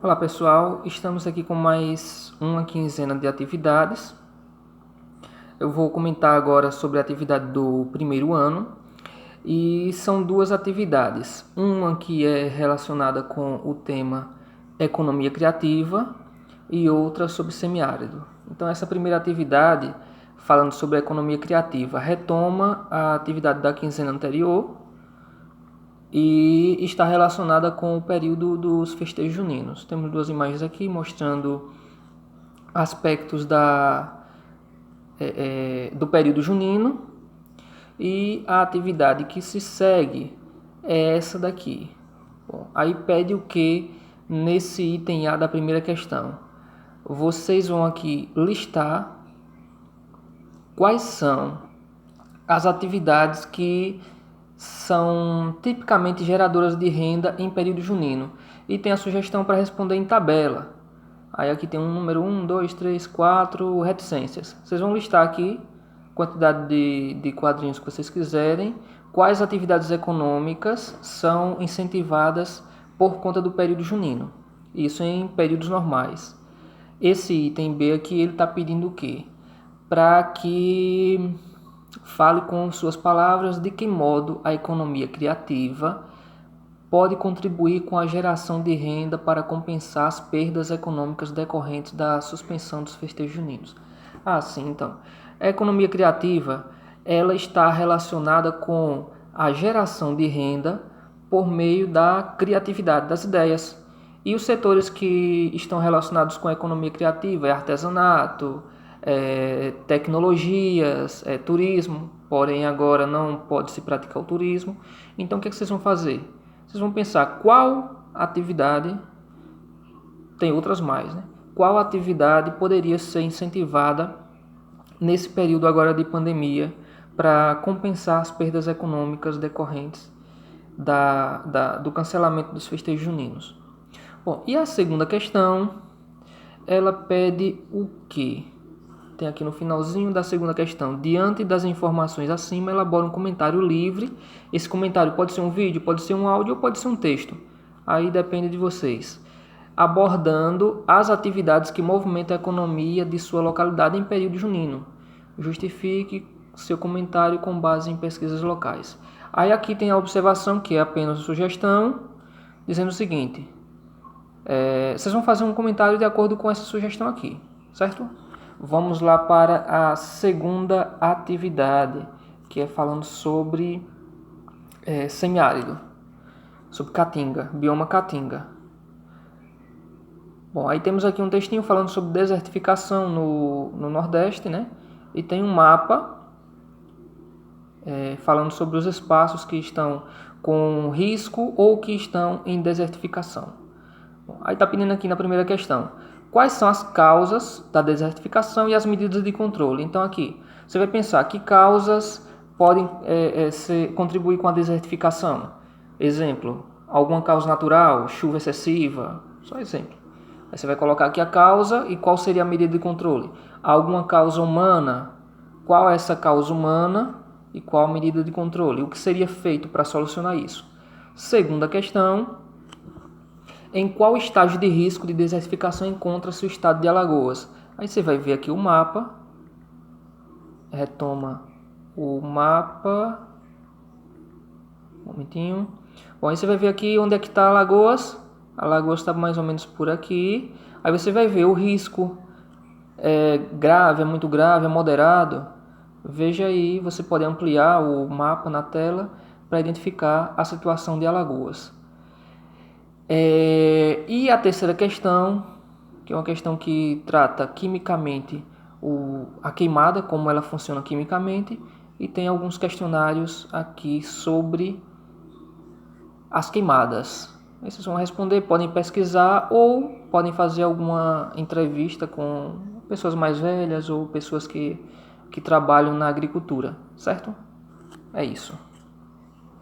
Olá pessoal, estamos aqui com mais uma quinzena de atividades. Eu vou comentar agora sobre a atividade do primeiro ano e são duas atividades. Uma que é relacionada com o tema economia criativa e outra sobre semiárido. Então essa primeira atividade, falando sobre a economia criativa, retoma a atividade da quinzena anterior e está relacionada com o período dos festejos juninos. Temos duas imagens aqui mostrando aspectos do período junino e a atividade que se segue é essa daqui. Bom, aí pede o que nesse item A da primeira questão? Vocês vão aqui listar quais são as atividades que são tipicamente geradoras de renda em período junino. E tem a sugestão para responder em tabela. Aí aqui tem um número 1, 2, 3, 4, reticências. Vocês vão listar aqui quantidade de quadrinhos que vocês quiserem, quais atividades econômicas são incentivadas por conta do período junino. Isso em períodos normais. Esse item B aqui, ele está pedindo o quê? Para que fale com suas palavras de que modo a economia criativa pode contribuir com a geração de renda para compensar as perdas econômicas decorrentes da suspensão dos festejos juninos. Sim, então. A economia criativa, ela está relacionada com a geração de renda por meio da criatividade das ideias. E os setores que estão relacionados com a economia criativa é artesanato, tecnologias, turismo, porém agora não pode se praticar o turismo. Então o que vocês vão fazer? Vocês vão pensar qual atividade, tem outras mais, né? Qual atividade poderia ser incentivada nesse período agora de pandemia para compensar as perdas econômicas decorrentes do cancelamento dos festejos juninos. Bom, e a segunda questão, ela pede o quê? Tem aqui no finalzinho da segunda questão. Diante das informações acima, elabora um comentário livre. Esse comentário pode ser um vídeo, pode ser um áudio ou pode ser um texto. Aí depende de vocês. Abordando as atividades que movimentam a economia de sua localidade em período junino. Justifique seu comentário com base em pesquisas locais. Aí aqui tem a observação, que é apenas sugestão, dizendo o seguinte. Vocês vão fazer um comentário de acordo com essa sugestão aqui, certo? Vamos lá para a segunda atividade, que é falando sobre semiárido, sobre caatinga, bioma caatinga. Bom, aí temos aqui um textinho falando sobre desertificação no Nordeste, né? E tem um mapa falando sobre os espaços que estão com risco ou que estão em desertificação. Bom, aí está pedindo aqui na primeira questão. Quais são as causas da desertificação e as medidas de controle? Então aqui, você vai pensar que causas podem contribuir com a desertificação. Exemplo, alguma causa natural, chuva excessiva, só exemplo. Aí você vai colocar aqui a causa e qual seria a medida de controle. Alguma causa humana, qual é essa causa humana e qual a medida de controle? O que seria feito para solucionar isso? Segunda questão. Em qual estágio de risco de desertificação encontra-se o estado de Alagoas? Aí você vai ver aqui o mapa. Retoma o mapa. Um momentinho. Bom, aí você vai ver aqui onde é que está Alagoas. Alagoas está mais ou menos por aqui. Aí você vai ver o risco. É grave, é muito grave, é moderado. Veja aí, você pode ampliar o mapa na tela para identificar a situação de Alagoas. E a terceira questão, que é uma questão que trata quimicamente a queimada, como ela funciona quimicamente, e tem alguns questionários aqui sobre as queimadas. Aí vocês vão responder, podem pesquisar ou podem fazer alguma entrevista com pessoas mais velhas ou pessoas que trabalham na agricultura, certo? É isso.